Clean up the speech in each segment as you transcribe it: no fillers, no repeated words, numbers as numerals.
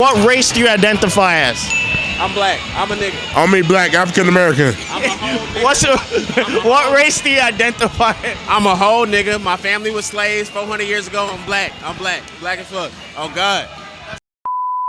What race do you identify as? I'm black. I'm a nigga. I'm black, African American. I'm a whole nigga. What race do you identify as? I'm a whole nigga. My family was slaves 400 years ago. I'm black. I'm black. Black as fuck. Oh God.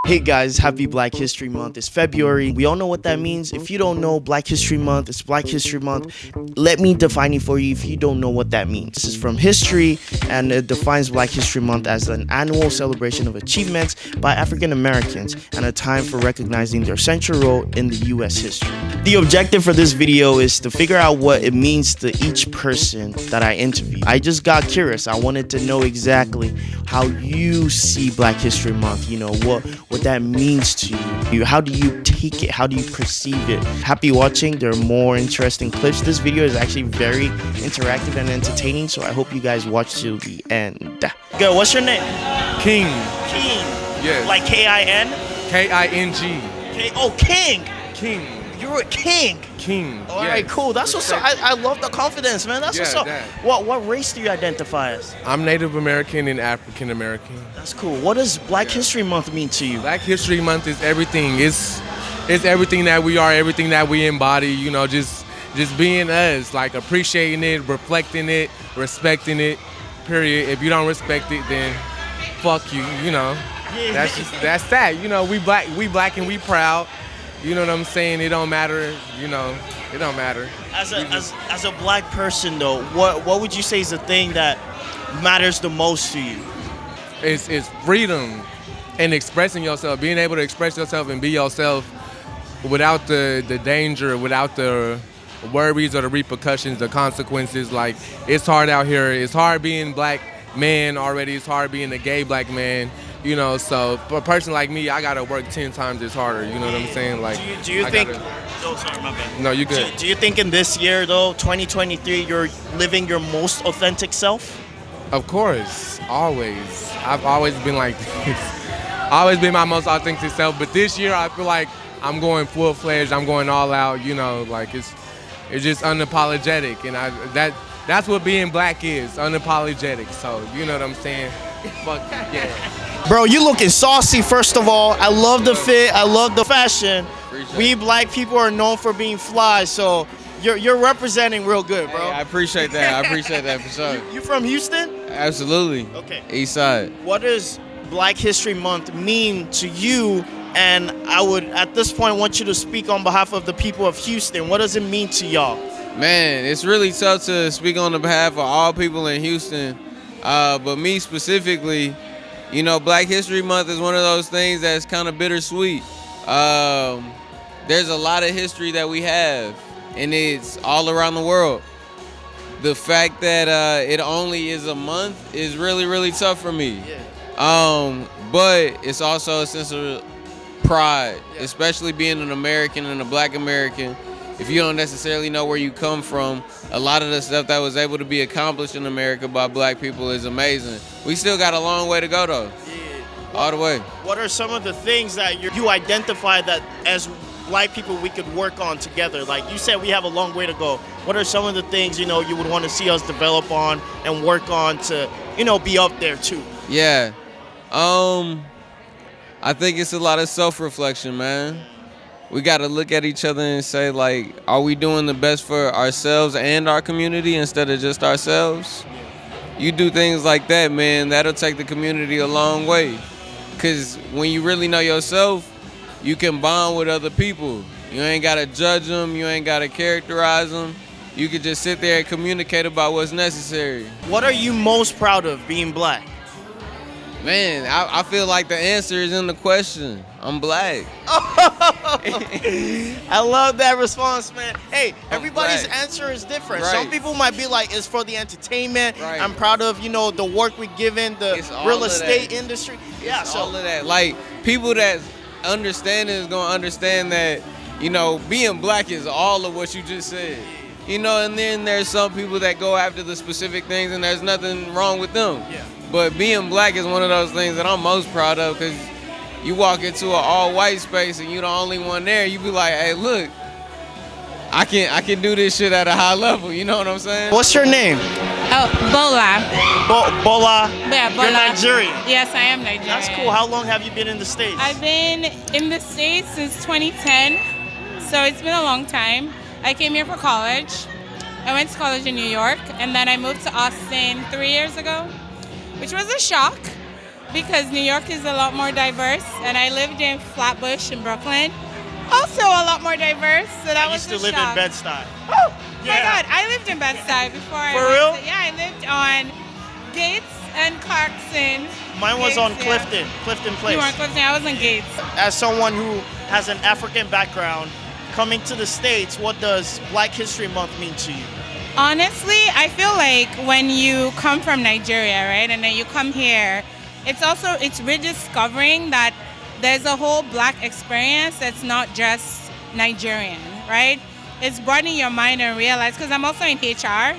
Hey guys, happy Black History Month. It's February. We all know what that means. If you don't know Black History Month, it's Black History Month. Let me define it for you if you don't know what that means. This is from history, and it defines Black History Month as an annual celebration of achievements by African Americans and a time for recognizing their central role in the U.S. history. The objective for this video is to figure out what it means to each person that I interview. I just got curious. I wanted to know exactly how you see Black History Month, you know, what that means to you. How do you take it? How do you perceive it? Happy watching. There are more interesting clips. This video is actually very interactive and entertaining, so I hope you guys watch till the end. Go, what's your name? King. King. Yes. Like K-I-N? K-I-N-G. Oh, King. King. You're a king. King. All right, cool. That's what's up. I love the confidence, man. That's what's up. that. What race do you identify as? I'm Native American and African American. That's cool. What does Black History Month mean to you? Black History Month is everything. It's everything that we are, everything that we embody, you know, just being us, like appreciating it, reflecting it, respecting it, period. If you don't respect it, then fuck you, you know. That's that. You know, we black and we proud. You know what I'm saying? It don't matter, you know, it don't matter. As a black person though, what would you say is the thing that matters the most to you? It's freedom and expressing yourself, being able to express yourself and be yourself without the danger, without the worries or the repercussions, the consequences. Like, it's hard out here. It's hard being black man already. It's hard being a gay black man. You know, so for a person like me, I gotta work 10 times as harder. You know what I'm saying? Like, do you think? Oh, sorry, my bad. No, you good. Do you think in this year though, 2023, you're living your most authentic self? Of course, always. I've always been like this. Always been my most authentic self. But this year, I feel like I'm going full fledged. I'm going all out. You know, like it's just unapologetic, and that's what being black is, unapologetic. So you know what I'm saying? Fuck yeah. Bro, you looking saucy, first of all. I love the fit. I love the fashion. We black people are known for being fly, so you're representing real good, bro. Hey, I appreciate that. I appreciate that for sure. You from Houston? Absolutely. Okay. East side. What does Black History Month mean to you? And I would, at this point, want you to speak on behalf of the people of Houston. What does it mean to y'all? Man, it's really tough to speak on the behalf of all people in Houston, but me specifically. You know, Black History Month is one of those things that's kind of bittersweet. There's a lot of history that we have, and it's all around the world. The fact that it only is a month is really, really tough for me. But it's also a sense of pride, especially being an American and a black American. If you don't necessarily know where you come from, a lot of the stuff that was able to be accomplished in America by black people is amazing. We still got a long way to go though. Yeah. All the way. What are some of the things that you identify that as black people we could work on together? Like you said, we have a long way to go. What are some of the things, you know, you would want to see us develop on and work on to, you know, be up there too? Yeah. I think it's a lot of self-reflection, man. We got to look at each other and say, like, are we doing the best for ourselves and our community instead of just ourselves? You do things like that, man, that'll take the community a long way. Because when you really know yourself, you can bond with other people. You ain't got to judge them. You ain't got to characterize them. You can just sit there and communicate about what's necessary. What are you most proud of being black? Man, I feel like the answer is in the question. I'm black. I love that response, man. Hey, everybody's black. answer is different. Right. Some people might be like, it's for the entertainment. Right. I'm proud of, you know, the work we given the It's all real of estate that. industry. It's all of that. Like, people that understand it is gonna understand that, you know, being black is all of what you just said. You know, and then there's some people that go after the specific things and there's nothing wrong with them. Yeah. But being black is one of those things that I'm most proud of, because you walk into an all-white space and you're the only one there, you be like, hey, look, I can do this shit at a high level, you know what I'm saying? What's your name? Oh, Bola. Bola. Yeah, Bola. You're Nigerian. Yes, I am Nigerian. That's cool. How long have you been in the States? I've been in the States since 2010, so it's been a long time. I came here for college. I went to college in New York, and then I moved to Austin 3 years ago, which was a shock because New York is a lot more diverse, and I lived in Flatbush in Brooklyn, also a lot more diverse, so that I was used to a live shock. in Bed-Stuy. Oh Yeah. my God, I lived in Bed-Stuy before I For went real? to- yeah, I lived on Gates and Clarkson. Mine was on Gates, Clifton, Clifton Place. You were on Clifton, I was on Gates. As someone who has an African background, coming to the States, what does Black History Month mean to you? Honestly, I feel like when you come from Nigeria, right, and then you come here, it's rediscovering that there's a whole Black experience that's not just Nigerian, right? It's broadening your mind and realize, because I'm also in HR,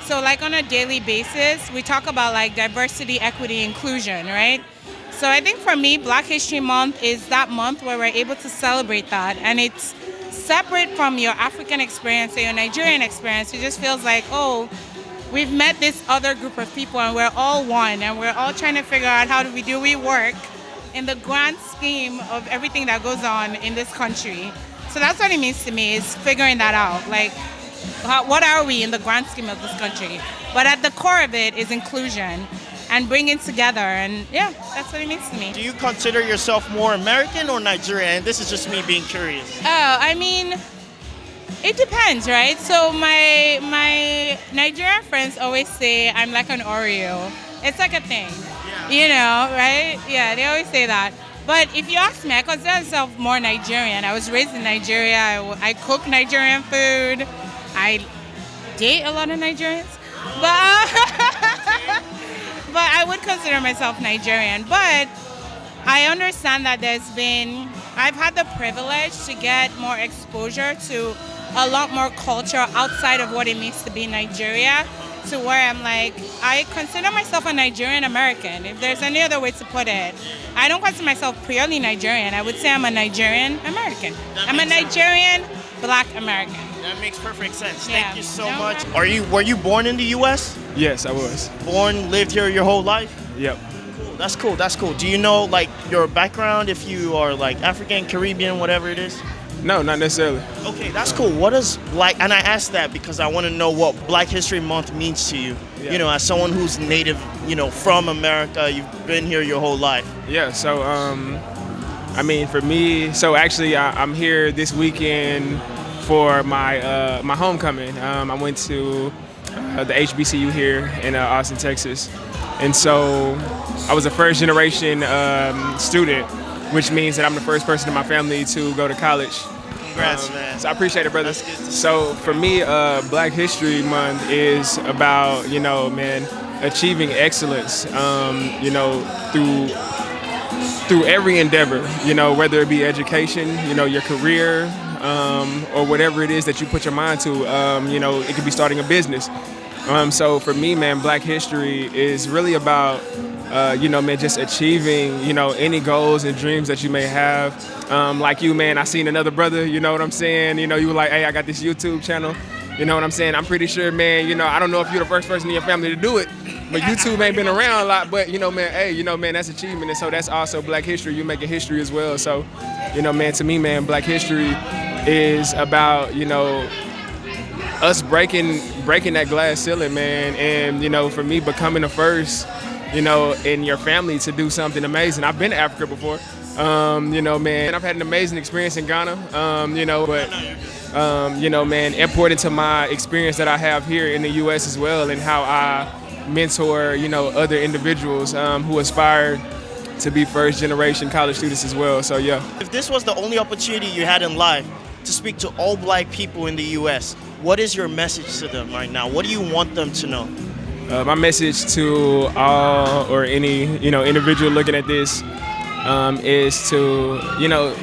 so like on a daily basis, we talk about like diversity, equity, inclusion, right? So I think for me, Black History Month is that month where we're able to celebrate that, and it's separate from your African experience or your Nigerian experience. It just feels like, oh, we've met this other group of people and we're all one, and we're all trying to figure out how do we work in the grand scheme of everything that goes on in this country. So that's what it means to me, is figuring that out. Like, what are we in the grand scheme of this country? But at the core of it is inclusion and bringing together, and yeah, that's what it means to me. Do you consider yourself more American or Nigerian? And this is just me being curious. Oh, I mean, it depends, right? So my Nigerian friends always say I'm like an Oreo. It's like a thing, you know, right? Yeah, they always say that. But if you ask me, I consider myself more Nigerian. I was raised in Nigeria. I cook Nigerian food. I date a lot of Nigerians, but I would consider myself Nigerian. But I understand that I've had the privilege to get more exposure to a lot more culture outside of what it means to be Nigeria, to where I'm like, I consider myself a Nigerian American, if there's any other way to put it. I don't consider myself purely Nigerian. I would say I'm a Nigerian American. I'm a Nigerian Black American. That makes perfect sense. Yeah. Thank you so No much. problem. Were you born in the U.S.? Yes, I was. Born, lived here your whole life? Yep. Cool. That's cool. Do you know like your background, if you are like African, Caribbean, whatever it is? No, not necessarily. Okay, that's cool. What does Black, and I asked that because I want to know what Black History Month means to you. Yeah. You know, as someone who's native, you know, from America, you've been here your whole life. Yeah, so, I mean, for me, so actually I'm here this weekend for my my homecoming. I went to the HBCU here in Austin, Texas. And so I was a first generation student, which means that I'm the first person in my family to go to college. Congrats, man. So I appreciate it, brother. That's good to see. So for me, Black History Month is about, you know, man, achieving excellence, you know, through every endeavor, you know, whether it be education, you know, your career, or whatever it is that you put your mind to. You know, it could be starting a business. So for me, man, Black History is really about, you know, man, just achieving, you know, any goals and dreams that you may have. Like you, man, I seen another brother, you know what I'm saying? You know, you were like, hey, I got this YouTube channel. You know what I'm saying? I'm pretty sure, man, you know, I don't know if you're the first person in your family to do it, but YouTube ain't been around a lot. But, you know, man, hey, you know, man, that's achievement. And so that's also Black history. You make a history as well. So, you know, man, to me, man, Black history is about, you know, us breaking that glass ceiling, man. And, you know, for me, becoming the first, you know, in your family to do something amazing. I've been to Africa before. You know, man, I've had an amazing experience in Ghana, you know, but, you know, man, important to my experience that I have here in the U.S. as well, and how I mentor, you know, other individuals who aspire to be first generation college students as well. So, yeah. If this was the only opportunity you had in life to speak to all Black people in the U.S., what is your message to them right now? What do you want them to know? My message to all or any, you know, individual looking at this is to, you know,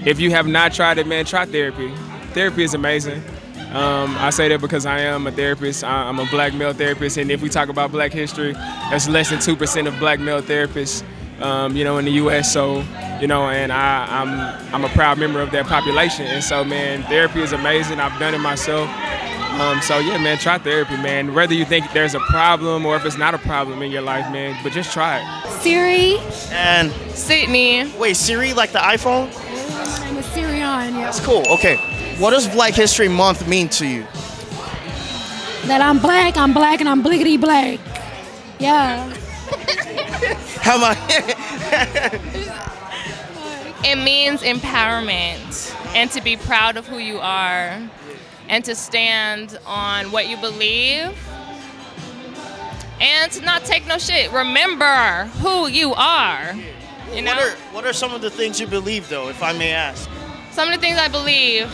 if you have not tried it, man, try therapy. Therapy is amazing. I say that because I am a therapist. I'm a Black male therapist, and if we talk about Black history, that's less than 2% of Black male therapists, you know, in the U.S. So, you know, and I'm a proud member of that population. And so, man, therapy is amazing. I've done it myself. So yeah, man, try therapy, man. Whether you think there's a problem or if it's not a problem in your life, man, but just try it. Siri. And Sydney. wait, Siri, like the iPhone? My name is Sirion. Yeah. That's cool. Okay. What does Black History Month mean to you? That I'm black, and I'm bliggity black. Yeah. How about It means empowerment and to be proud of who you are and to stand on what you believe and to not take no shit. Remember who you are. You know? What are some of the things you believe, though, if I may ask? Some of the things I believe.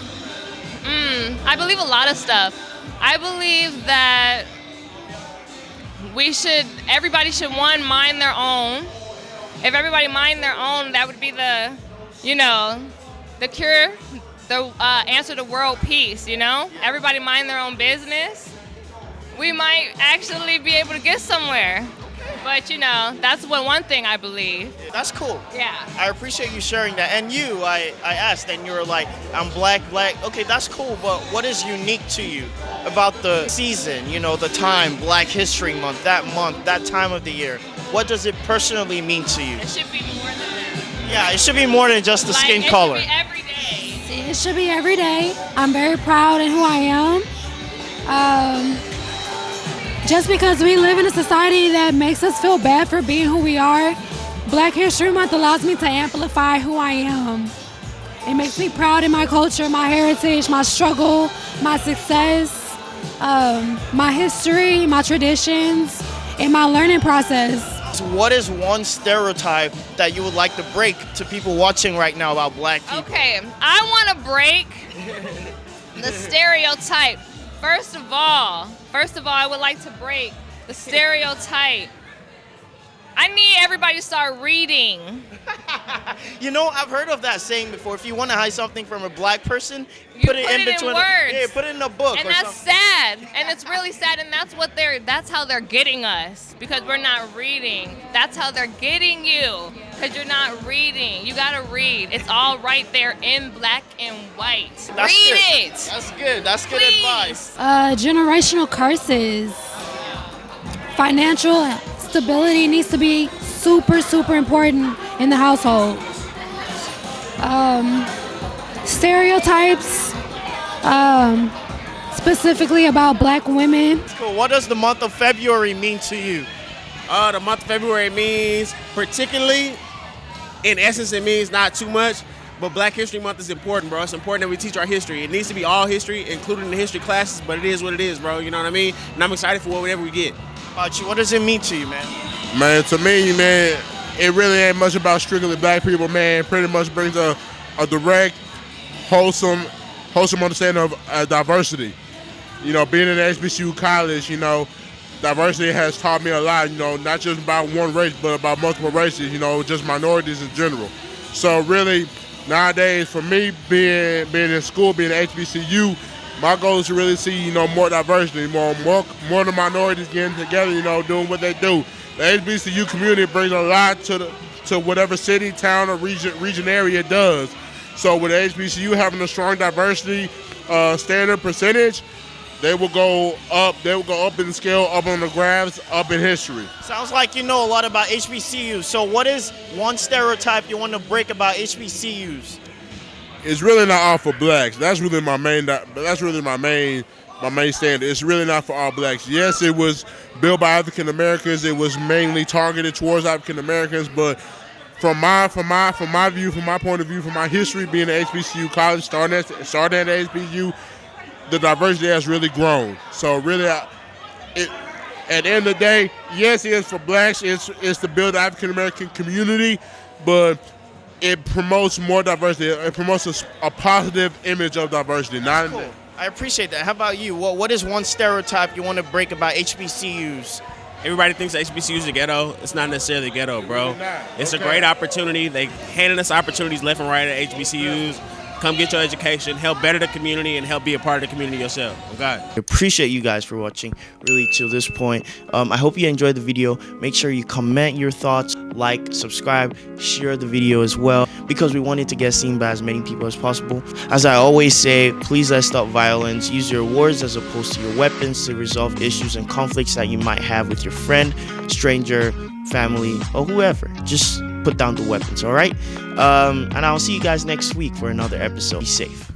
I believe a lot of stuff. I believe that everybody should, one, mind their own. If everybody mind their own, that would be the cure, the answer to world peace, you know? Everybody mind their own business. We might actually be able to get somewhere. But, that's one thing I believe. That's cool. Yeah. I appreciate you sharing that. And you, I asked, and you were like, I'm black. Okay, that's cool, but what is unique to you about the season, the time, Black History Month, that time of the year? What does it personally mean to you? It should be more than that. Yeah, it should be more than just the skin color. It should be every day. It should be every day. I'm very proud in who I am. Just because we live in a society that makes us feel bad for being who we are, Black History Month allows me to amplify who I am. It makes me proud in my culture, my heritage, my struggle, my success, my history, my traditions, and my learning process. So what is one stereotype that you would like to break to people watching right now about black people? Okay, I want to break the stereotype. First of all, I would like to break the stereotype. I need everybody to start reading. I've heard of that saying before. If you want to hide something from a black person, You put it in between. words. Yeah, put it in a book. And or that's something. sad. And it's really sad. And that's how they're getting us, because we're not reading. That's how they're getting you, because you're not reading. You gotta read. It's all right there in black and white. That's Read good. it. That's good. That's good Please. advice. Generational curses. Financial stability needs to be super, super important in the household. Stereotypes, specifically about black women. Cool. What does the month of February mean to you? The month of February means, particularly, in essence, it means not too much, but Black History Month is important, bro. It's important that we teach our history. It needs to be all history, including the history classes, but it is what it is, bro. You know what I mean? And I'm excited for whatever we get. About you, what does it mean to you, man? Man, to me, man, it really ain't much about strictly black people, man. Pretty much brings a direct, wholesome understanding of diversity. Being in HBCU college, diversity has taught me a lot, not just about one race, but about multiple races, just minorities in general. So really, nowadays, for me, being in school, being at HBCU, my goal is to really see, more diversity, more of the minorities getting together, doing what they do. The HBCU community brings a lot to whatever city, town, or region area it does. So with HBCU having a strong diversity standard percentage, they will go up in the scale, up on the graphs, up in history. Sounds like you know a lot about HBCUs. So what is one stereotype you want to break about HBCUs? It's really not all for blacks. That's really my main standard. It's really not for all blacks. Yes, it was built by African Americans. It was mainly targeted towards African Americans, but from my view, from my point of view, from my history being at HBCU college, starting at HBCU, the diversity has really grown. So really, at the end of the day, yes, it is for blacks. It's to build the African American community, but it promotes more diversity. It promotes a positive image of diversity. Cool. I appreciate that. How about you? What is one stereotype you want to break about HBCUs? Everybody thinks HBCUs are ghetto. It's not necessarily ghetto, bro. It's a great opportunity. They handing us opportunities left and right at HBCUs. Come get your education, help better the community, and help be a part of the community yourself. Oh God. I appreciate you guys for watching really to this point. I hope you enjoyed the video. Make sure you comment your thoughts, like, subscribe, share the video as well, because we want it to get seen by as many people as possible. As I always say, please let's stop violence. Use your words as opposed to your weapons to resolve issues and conflicts that you might have with your friend, stranger, family, or whoever. Just put down the weapons, all right? And I'll see you guys next week for another episode. Be safe.